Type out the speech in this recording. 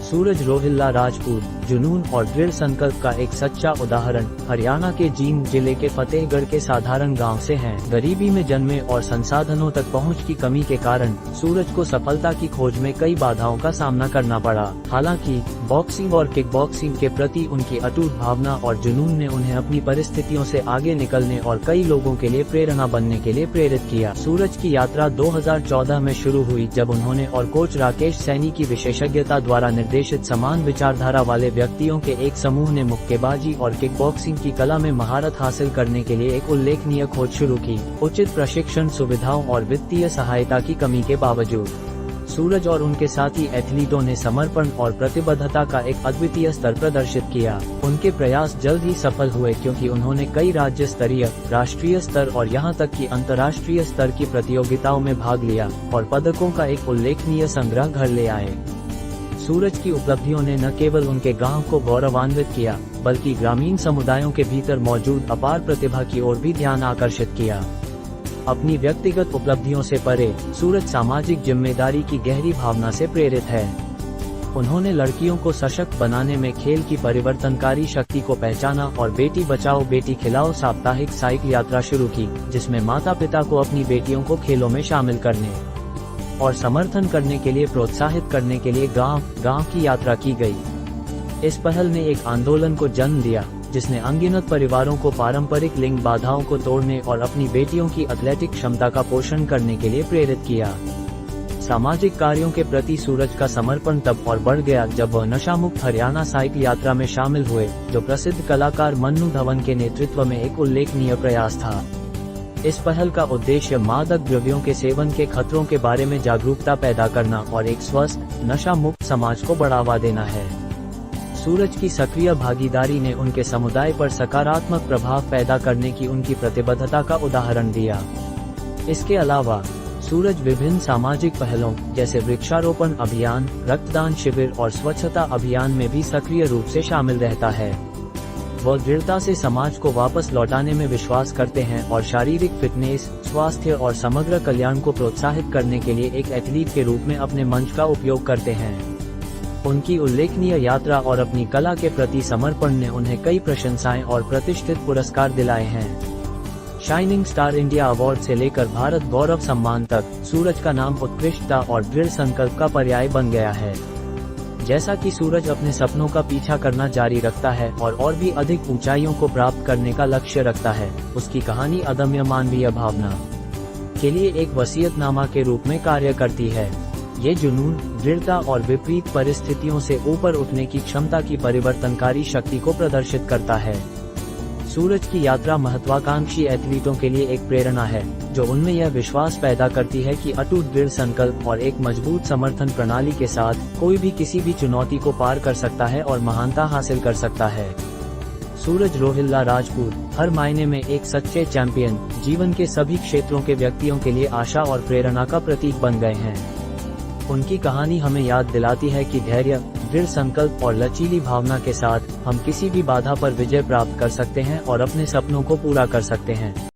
सूरज रोहिल्ला राजपूत जुनून और दृढ़ संकल्प का एक सच्चा उदाहरण हरियाणा के जींद जिले के फतेहगढ़ के साधारण गांव से हैं। गरीबी में जन्मे और संसाधनों तक पहुंच की कमी के कारण सूरज को सफलता की खोज में कई बाधाओं का सामना करना पड़ा। हालांकि बॉक्सिंग और किक बॉक्सिंग के प्रति उनकी अटूट भावना और जुनून ने उन्हें अपनी परिस्थितियों से आगे निकलने और कई लोगों के लिए प्रेरणा बनने के लिए प्रेरित किया। सूरज की यात्रा 2014 में शुरू हुई जब उन्होंने और कोच राकेश सैनी की विशेषज्ञता द्वारा निर्देशित समान विचारधारा वाले व्यक्तियों के एक समूह ने मुक्केबाजी और किक बॉक्सिंग की कला में महारत हासिल करने के लिए एक उल्लेखनीय खोज शुरू की। उचित प्रशिक्षण सुविधाओं और वित्तीय सहायता की कमी के बावजूद सूरज और उनके साथी एथलीटों ने समर्पण और प्रतिबद्धता का एक अद्वितीय स्तर प्रदर्शित किया। उनके प्रयास जल्द ही सफल हुए क्योंकि उन्होंने कई राज्य स्तरीय, राष्ट्रीय स्तर और यहां तक कि अंतर्राष्ट्रीय स्तर की प्रतियोगिताओं में भाग लिया और पदकों का एक उल्लेखनीय संग्रह घर ले आए। सूरज की उपलब्धियों ने न केवल उनके गांव को गौरवान्वित किया बल्कि ग्रामीण समुदायों के भीतर मौजूद अपार प्रतिभा की ओर भी ध्यान आकर्षित किया। अपनी व्यक्तिगत उपलब्धियों से परे सूरज सामाजिक जिम्मेदारी की गहरी भावना से प्रेरित है। उन्होंने लड़कियों को सशक्त बनाने में खेल की परिवर्तनकारी शक्ति को पहचाना और बेटी बचाओ बेटी खिलाओ साप्ताहिक साइकिल यात्रा शुरू की, जिसमें माता पिता को अपनी बेटियों को खेलों में शामिल करने और समर्थन करने के लिए प्रोत्साहित करने के लिए गांव की यात्रा की गई। इस पहल ने एक आंदोलन को जन्म दिया जिसने अनगिनत परिवारों को पारंपरिक लिंग बाधाओं को तोड़ने और अपनी बेटियों की एथलेटिक क्षमता का पोषण करने के लिए प्रेरित किया। सामाजिक कार्यों के प्रति सूरज का समर्पण तब और बढ़ गया जब वह नशा मुक्त हरियाणा साइकिल यात्रा में शामिल हुए, जो प्रसिद्ध कलाकार मन्नू धवन के नेतृत्व में एक उल्लेखनीय प्रयास था। इस पहल का उद्देश्य मादक द्रव्यों के सेवन के खतरों के बारे में जागरूकता पैदा करना और एक स्वस्थ, नशा मुक्त समाज को बढ़ावा देना है। सूरज की सक्रिय भागीदारी ने उनके समुदाय पर सकारात्मक प्रभाव पैदा करने की उनकी प्रतिबद्धता का उदाहरण दिया। इसके अलावा सूरज विभिन्न सामाजिक पहलों जैसे वृक्षारोपण अभियान, रक्तदान शिविर और स्वच्छता अभियान में भी सक्रिय रूप से शामिल रहता है। वह दृढ़ता से समाज को वापस लौटाने में विश्वास करते हैं और शारीरिक फिटनेस, स्वास्थ्य और समग्र कल्याण को प्रोत्साहित करने के लिए एक एथलीट के रूप में अपने मंच का उपयोग करते हैं। उनकी उल्लेखनीय यात्रा और अपनी कला के प्रति समर्पण ने उन्हें कई प्रशंसाएं और प्रतिष्ठित पुरस्कार दिलाए हैं। शाइनिंग स्टार इंडिया अवार्ड से लेकर भारत गौरव सम्मान तक सूरज का नाम उत्कृष्टता और दृढ़ संकल्प का पर्याय बन गया है। जैसा कि सूरज अपने सपनों का पीछा करना जारी रखता है और भी अधिक ऊंचाइयों को प्राप्त करने का लक्ष्य रखता है, उसकी कहानी अदम्य मानवीय भावना के लिए एक वसीयतनामा के रूप में कार्य करती है। ये जुनून, दृढ़ता और विपरीत परिस्थितियों से ऊपर उठने की क्षमता की परिवर्तनकारी शक्ति को प्रदर्शित करता है। सूरज की यात्रा महत्वाकांक्षी एथलीटों के लिए एक प्रेरणा है, जो उनमें यह विश्वास पैदा करती है कि अटूट दृढ़ संकल्प और एक मजबूत समर्थन प्रणाली के साथ कोई भी किसी भी चुनौती को पार कर सकता है और महानता हासिल कर सकता है। सूरज रोहिल्ला राजपूत हर मायने में एक सच्चे चैंपियन, जीवन के सभी क्षेत्रों के व्यक्तियों के लिए आशा और प्रेरणा का प्रतीक बन गए हैं। उनकी कहानी हमें याद दिलाती है कि धैर्य, दृढ़ संकल्प और लचीली भावना के साथ हम किसी भी बाधा पर विजय प्राप्त कर सकते हैं और अपने सपनों को पूरा कर सकते हैं।